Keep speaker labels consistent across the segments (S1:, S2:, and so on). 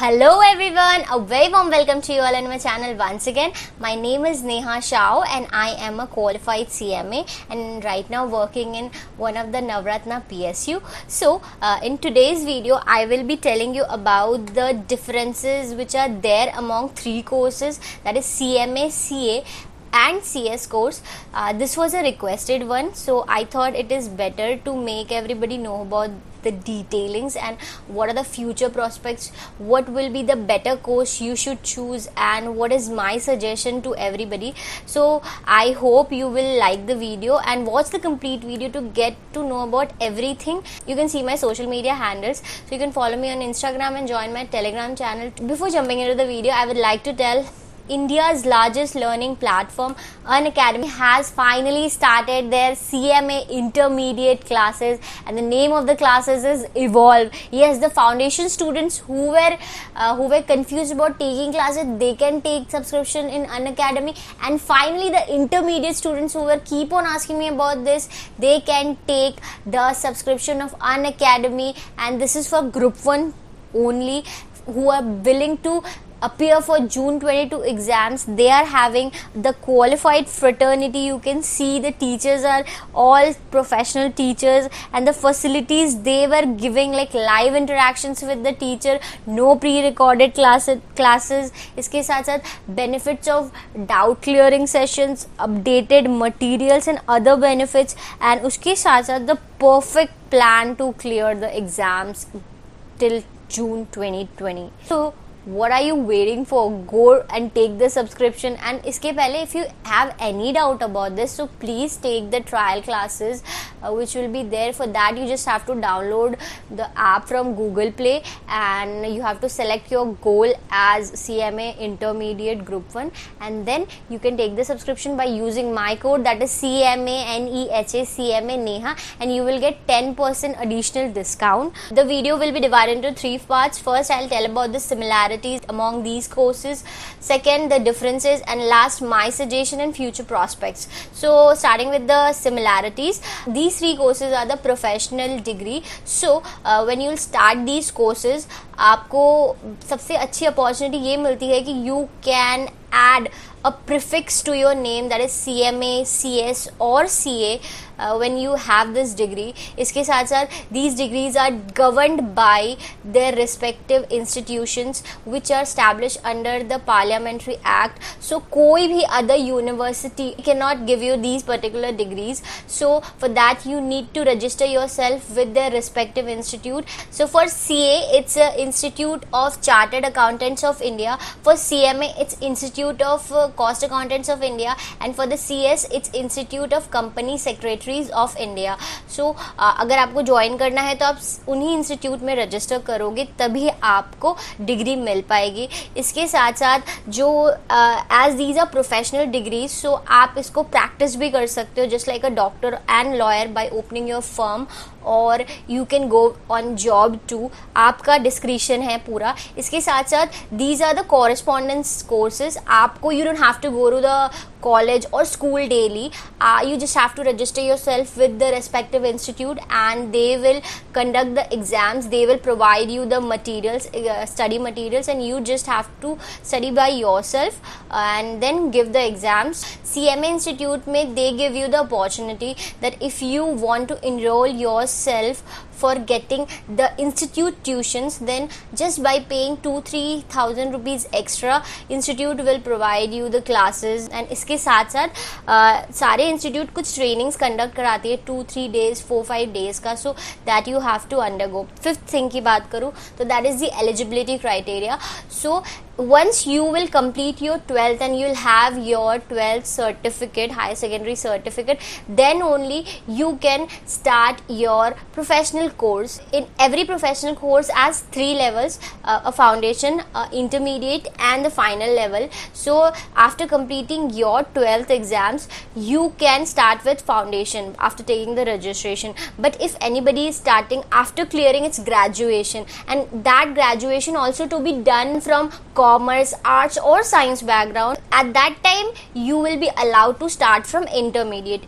S1: Hello everyone, a very warm welcome to you all on my channel once again. My name is Neha Shao and I am a qualified CMA and right now working in one of the Navratna PSU. So in today's video I will be telling you about the differences which are there among three courses, that is CMA, CA and CS course. This was a requested one, so I thought it is better to make everybody know about the detailings and what are the future prospects, what will be the better course you should choose, and what is my suggestion to everybody. So I hope you will like the video and watch the complete video to get to know about everything. You can see my social media handles, so you can follow me on Instagram and join my Telegram channel. Before jumping into the video, I would like to tell India's largest learning platform, Unacademy, has finally started their CMA Intermediate Classes, and the name of the classes is Evolve. Yes, the foundation students who were confused about taking classes, they can take subscription in Unacademy, and finally the intermediate students who were keep on asking me about this, they can take the subscription of Unacademy, and this is for Group 1 only who are willing to appear for June 22 exams. They are having the qualified fraternity. You can see the teachers are all professional teachers, and the facilities they were giving like live interactions with the teacher, no pre-recorded classes. इसके साथ साथ benefits of doubt clearing sessions, updated materials and other benefits, and उसके साथ साथ the perfect plan to clear the exams till June 2020. So what are you waiting for? Go and take the subscription. And iske pehle, if you have any doubt about this, so please take the trial classes which will be there. For that you just have to download the app from Google Play and you have to select your goal as CMA Intermediate Group 1, and then you can take the subscription by using my code, that is CMANEHA, CMANEHA, and you will get 10% additional discount. The video will be divided into three parts. First, I'll tell about the similarities among these courses, second the differences, and last my suggestion and future prospects. So starting with the similarities, these three courses are the professional degree. So when you start these courses, आपको सबसे अच्छी opportunity ये मिलती है कि you can add a prefix to your name, that is CMA, CS or CA when you have this degree. इसके साथ साथ these degrees are governed by their respective institutions which are established under the Parliamentary Act. So कोई भी other university cannot give you these particular degrees. So for that you need to register yourself with their respective institute. So for CA it's a Institute of Chartered Accountants of India. For CMA it's Institute of Cost Accountants of India, and for the CS it's Institute of Company Secretaries of India. So अगर आपको join करना है तो आप उन्हीं institute में register करोगे तभी आपको डिग्री मिल पाएगी. इसके साथ साथ जो as these are professional degrees, so आप इसको प्रैक्टिस भी कर सकते हो just like a doctor and lawyer by opening your firm, और you can go on job too. आपका डिस्क्रिप्शन है पूरा. इसके साथ साथ these are the correspondence courses. आपको you don't have to go to the college or school daily. You just have to register yourself with the respective institute and they will conduct the exams. They will provide you the materials, study materials, and you just have to study by yourself and then give the exams. CMA Institute mein they give you the opportunity that if you want to enroll yourself for getting the institute tuitions, then just by paying 2-3,000 rupees extra, institute will provide you the classes. And इसके साथ साथ सारे institute कुछ trainings conduct कराती है 2-3 days 4-5 days का, so that you have to undergo. Fifth thing की बात करूँ तो that is the eligibility criteria. So once you will complete your 12th and you'll have your 12th certificate, higher secondary certificate, then only you can start your professional course. In every professional course has 3 levels, a foundation, intermediate and the final level. So after completing your 12th exams you can start with foundation after taking the registration. But if anybody is starting after clearing its graduation, and that graduation also to be done from commerce, arts or science background, at that time you will be allowed to start from intermediate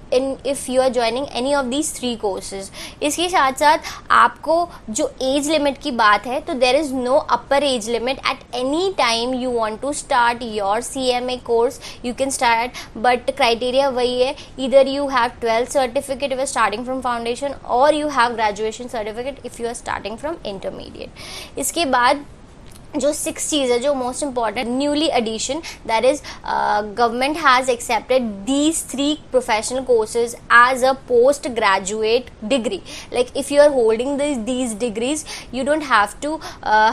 S1: if you are joining any of these 3 courses. इसके साथ साथ आपको जो age limit की बात है, तो there is no upper age limit. At any time you want to start your CMA course you can start, but criteria वही है, either you have 12th certificate if you are starting from foundation और you have graduation certificate if you are starting from intermediate. इसके बाद जो 6 चीज़ है, जो most important, newly addition, that is government has accepted these 3 professional courses as a post graduate degree. Like if you are holding these degrees, you don't have to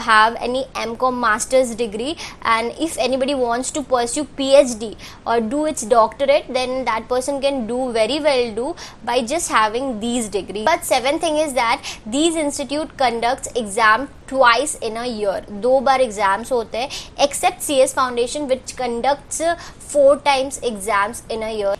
S1: have any MCom master's degree, and if anybody wants to pursue PhD or do its doctorate, then that person can do very well do by just having these degrees. But 7th thing is that these institute conducts exam twice in a year. 2 bar exams होते हैं, except CS Foundation which conducts 4 times exams in a year.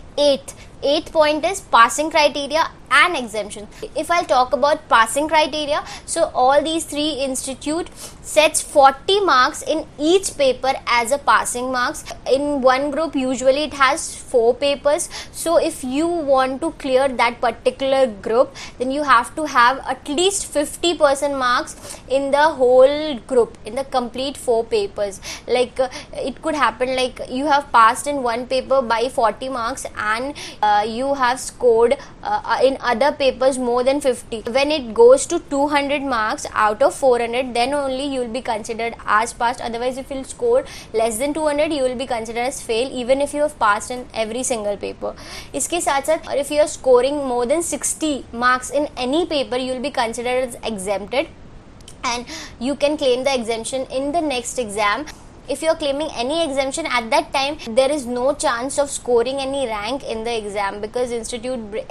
S1: Eighth point is passing criteria and exemption. If I'll talk about passing criteria, so all these 3 institute sets 40 marks in each paper as a passing marks. In one group usually it has 4 papers, so if you want to clear that particular group, then you have to have at least 50% marks in the whole group, in the complete 4 papers. Like it could happen like you have passed in one paper by 40 marks and you have scored in other papers more than 50. When it goes to 200 marks out of 400, then only you will be considered as passed. Otherwise, if you score less than 200, you will be considered as fail, even if you have passed in every single paper. इसके साथ साथ if you are scoring more than 60 marks in any paper, you will be considered as exempted, and you can claim the exemption in the next exam. If you are claiming any exemption at that time, there is no chance of scoring any rank in the exam, because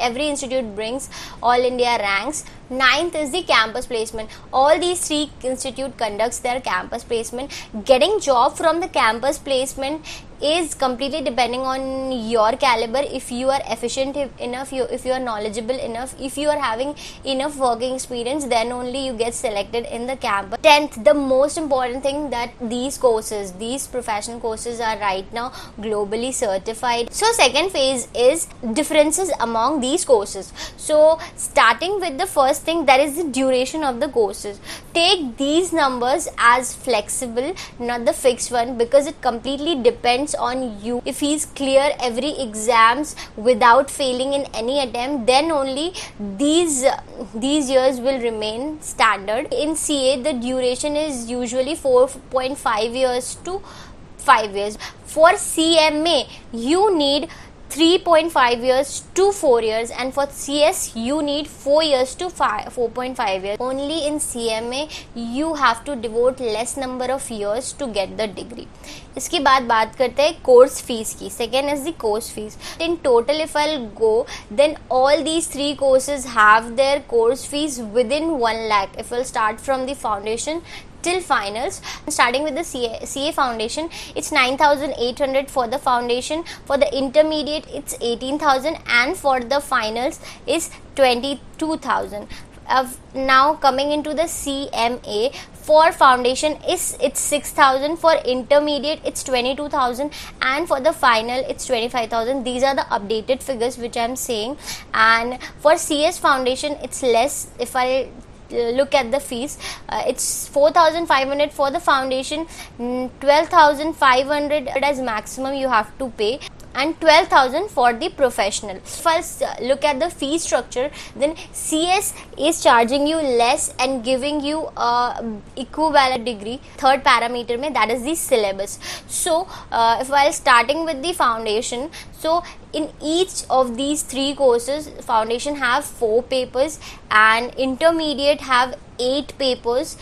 S1: every institute brings all India ranks. 9th is the campus placement. All these 3 institute conducts their campus placement. Getting job from the campus placement is completely depending on your caliber. If you are efficient enough, if you are knowledgeable enough, if you are having enough working experience, then only you get selected in the campus. 10th, the most important thing, that these professional courses are right now globally certified. So second phase is differences among these courses. So starting with the first thing, that is the duration of the courses. Take these numbers as flexible, not the fixed one, because it completely depends on you. If he's clear every exams without failing in any attempt, then only these years will remain standard. In CA, the duration is usually 4.5 years to 5 years. For CMA, you need 3.5 years to 4 years, and for CS you need 4 years to 4.5 years. Only in CMA you have to devote less number of years to get the degree. इसके बाद बात करते हैं course fees की. Second is the course fees. In total, if I'll go, then all these 3 courses have their course fees within 1 lakh. If we'll start from the foundation till finals, starting with the CA foundation, it's 9,800 for the foundation. For the intermediate, it's 18,000, and for the finals is 22,000. Now coming into the CMA, for foundation it's 6,000, for intermediate it's 22,000, and for the final it's 25,000. These are the updated figures which I'm saying. And for CS foundation it's less. If I look at the fees, it's 4,500 for the foundation, 12,500 as maximum you have to pay, and 12,000 for the professional. If I look at the fee structure, then CS is charging you less and giving you a equivalent degree. Third parameter mein, that is the syllabus. So if while starting with the foundation, so in each of these 3 courses, foundation have 4 papers and intermediate have 8 papers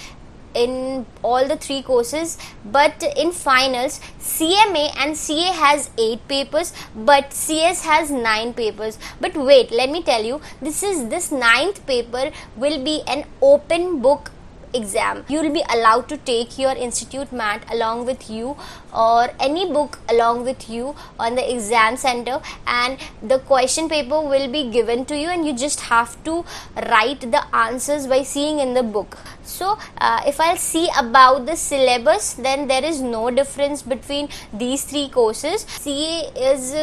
S1: in all the 3 courses. But in finals, CMA and CA has 8 papers, but CS has 9 papers. But wait, let me tell you, this 9th paper will be an open book exam. You will be allowed to take your institute mat along with you or any book along with you on the exam center, and the question paper will be given to you and you just have to write the answers by seeing in the book. So if I'll see about the syllabus, then there is no difference between these three courses. CA is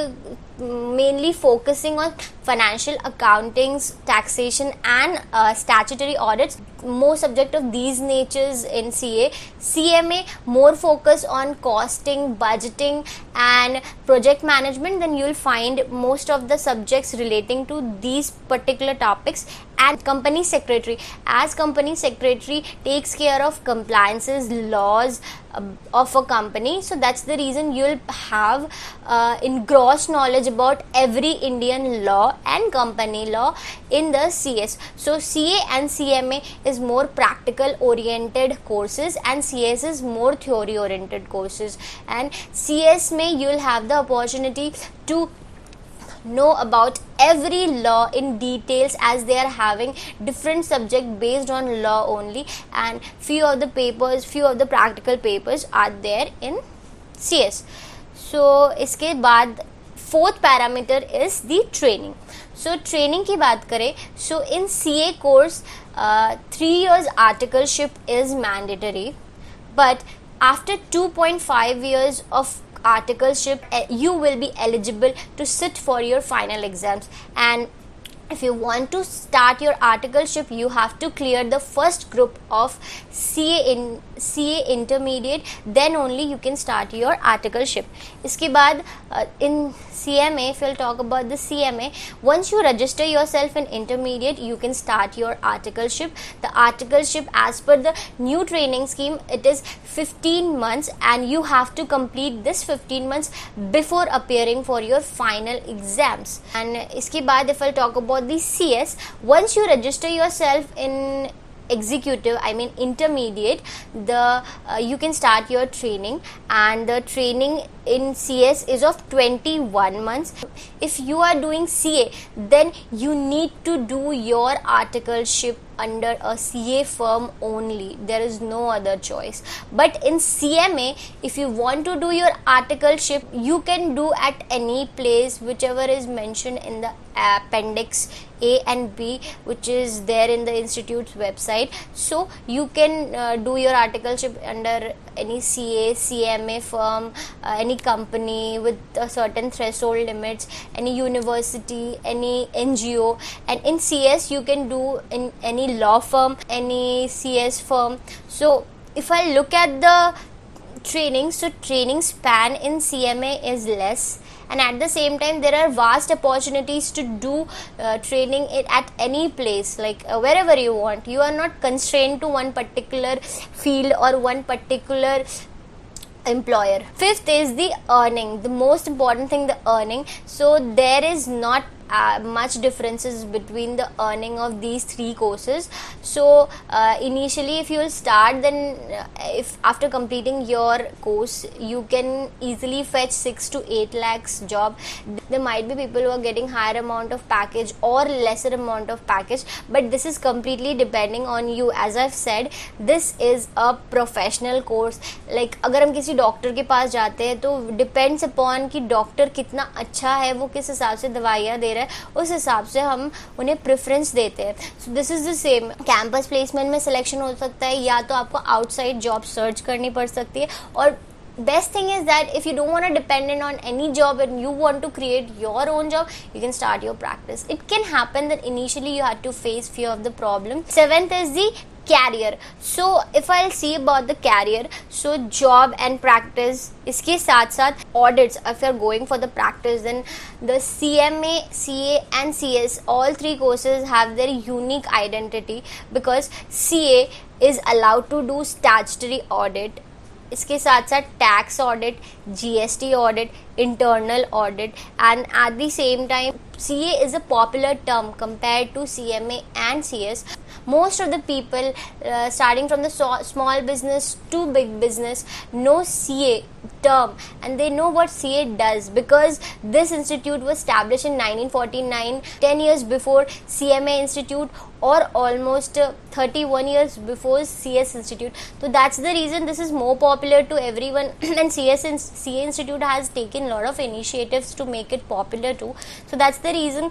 S1: mainly focusing on financial accountings, taxation and statutory audits, more subject of these natures in CA. CMA more focus on costing, budgeting and project management, then you will find most of the subjects relating to these particular topics. And company secretary, as company secretary takes care of compliances, laws of a company, so that's the reason you'll have engrossed knowledge about every Indian law and company law in the CS. So CA and CMA is more practical oriented courses and CS is more theory oriented courses, and CS may you'll have the opportunity to know about every law in details, as they are having different subject based on law only, and few of the practical papers are there in CS. So इसके बाद fourth parameter is the training. So training की बात करें, so in CA course 3 years articleship is mandatory, but after 2.5 years of articleship you will be eligible to sit for your final exams. And if you want to start your articleship, you have to clear the first group of CA Intermediate, then only you can start your articleship. इसके बाद in CMA, if we'll talk about the CMA, once you register yourself in intermediate, you can start your articleship. The articleship, as per the new training scheme, it is 15 months and you have to complete this 15 months before appearing for your final exams. And इसके बाद if I'll talk about the CS, once you register yourself in executive, I mean intermediate, you can start your training, and the training in CS is of 21 months. If you are doing CA, then you need to do your articleship under a CA firm only. There is no other choice. But in CMA, if you want to do your articleship, you can do at any place, whichever is mentioned in the appendix A and B, which is there in the institute's website. So you can do your articleship under any CA, CMA firm, any company with a certain threshold limits, any university, any NGO. And in CS you can do in any law firm, any CS firm. So if I look at the training, so training span in CMA is less, and at the same time there are vast opportunities to do training it at any place, like wherever you want. You are not constrained to one particular field or one particular employer. Fifth is the earning, the most important thing, the earning. So there is not much differences between the earning of these three courses. So initially if you will start, then if after completing your course you can easily fetch 6 to 8 lakhs job. There might be people who are getting higher amount of package or lesser amount of package, but this is completely depending on you. As I've said, this is a professional course. Like अगर हम किसी doctor के पास जाते हैं तो depends upon कि doctor कितना अच्छा है, वो किस हिसाब से दवाइयाँ दे रहा है, उस हिसाब से हम उन्हें प्रेफरेंस देते हैं. So this is the same. Campus placement में सिलेक्शन हो सकता है, या तो आपको आउटसाइड जॉब सर्च करनी पड़ सकती है. और best thing is that if you don't want to depend on any job and you want to create your own job, you can start your practice. It can happen that initially you had to face few of the problems. Seventh is the career. So if I'll see about the career, so job and practice, इसके साथ साथ audits. If you're going for the practice, then the CMA, CA and CS, all three courses have their unique identity, because CA is allowed to do statutory audit, इसके साथ साथ tax audit, GST audit, internal audit, and at the same time CA is a popular term compared to CMA and CS. Most of the people starting from the small business to big business know CA term, and they know what CA does because this institute was established in 1949, 10 years before CMA Institute, or almost 31 years before CS Institute. So that's the reason this is more popular to everyone and CA Institute has taken a lot of initiatives to make it popular too. So that's the reason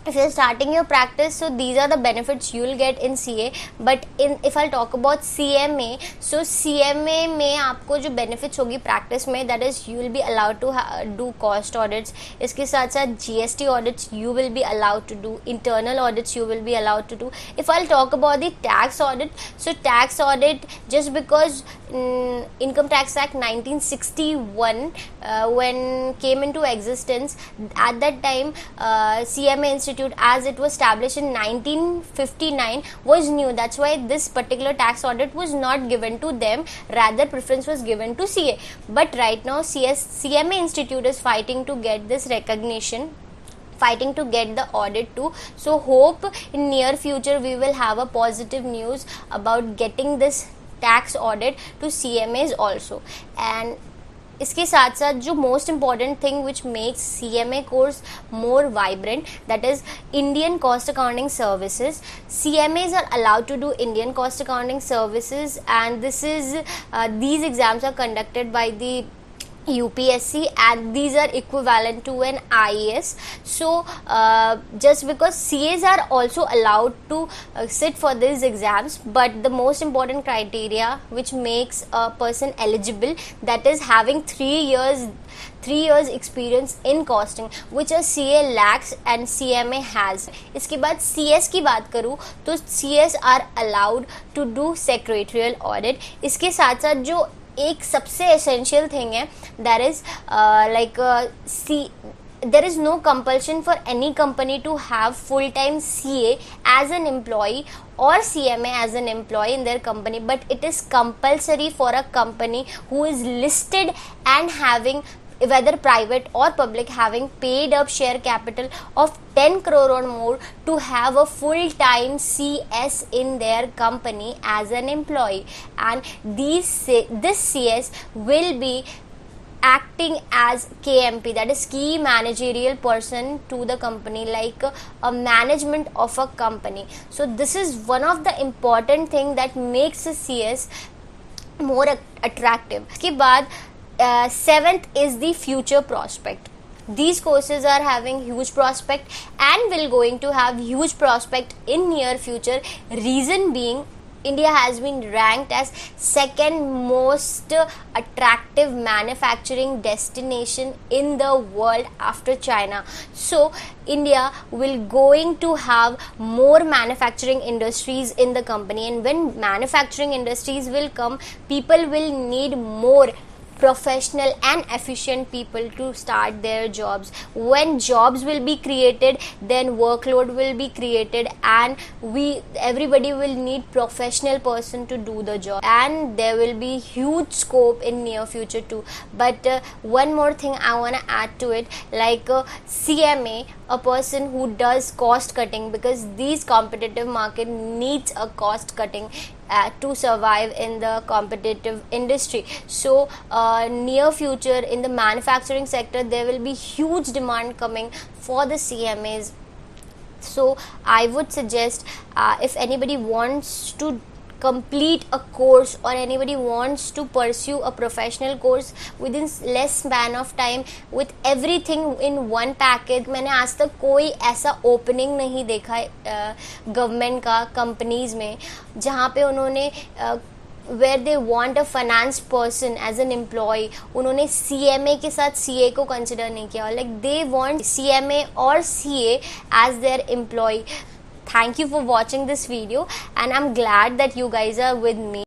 S1: if you're starting your practice, so these are the benefits you will get in CA. But if I'll talk about CMA, so CMA में आपको जो benefits होगी practice में, that is you will be allowed to do cost audits. इसके साथ साथ GST audits you will be allowed to do, internal audits you will be allowed to do. If I'll talk about the tax audit, so tax audit, just because Income Tax Act 1961 when came into existence, at that time CMA Institute, as it was established in 1959, was new. That's why this particular tax audit was not given to them, rather preference was given to CA. But right now CMA Institute is fighting to get this recognition, fighting to get the audit too. So hope in near future we will have a positive news about getting this tax audit to CMAs also. And इसके साथ साथ जो most important thing which makes CMA course more vibrant, that is Indian cost accounting services. CMAs are allowed to do Indian cost accounting services, and these exams are conducted by the UPSC, and these are equivalent to an IAS. So just because CAs are also allowed to sit for these exams, but the most important criteria which makes a person eligible, that is having 3 years experience in costing, which a CA lacks and CMA has. इसके बाद CS की बात करूँ तो CS are allowed to do secretarial audit. इसके साथ साथ जो एक सबसे एसेंशियल थिंग है, that is there is no compulsion for any company to have full-time CA as an employee or CMA as an employee in their company, but it is compulsory for a company who is listed and having, whether private or public, having paid up share capital of 10 crore or more to have a full-time CS in their company as an employee. And this CS will be acting as KMP, that is key managerial person to the company, like a management of a company. So this is one of the important thing that makes a CS more attractive. इसके बाद seventh is the future prospect. These courses are having huge prospect and will going to have huge prospect in near future. Reason being, India has been ranked as second most attractive manufacturing destination in the world after China. So India will going to have more manufacturing industries in the company, and when manufacturing industries will come, people will need more professional and efficient people to start their jobs. When jobs will be created, then workload will be created, and everybody will need professional person to do the job, and there will be huge scope in near future too. But one more thing I want to add to it, like CMA, a person who does cost cutting, because these competitive market needs a cost cutting to survive in the competitive industry. So near future in the manufacturing sector, there will be huge demand coming for the CMAs. So I would suggest if anybody wants to complete a course or anybody wants to pursue a professional course within less span of time with everything in one package, मैंने आज तक कोई ऐसा opening नहीं देखा है government का companies में जहाँ पे उन्होंने where they want a finance person as an employee, उन्होंने CMA के साथ CA को consider नहीं किया, like they want CMA or CA as their employee. Thank you for watching this video, and I'm glad that you guys are with me.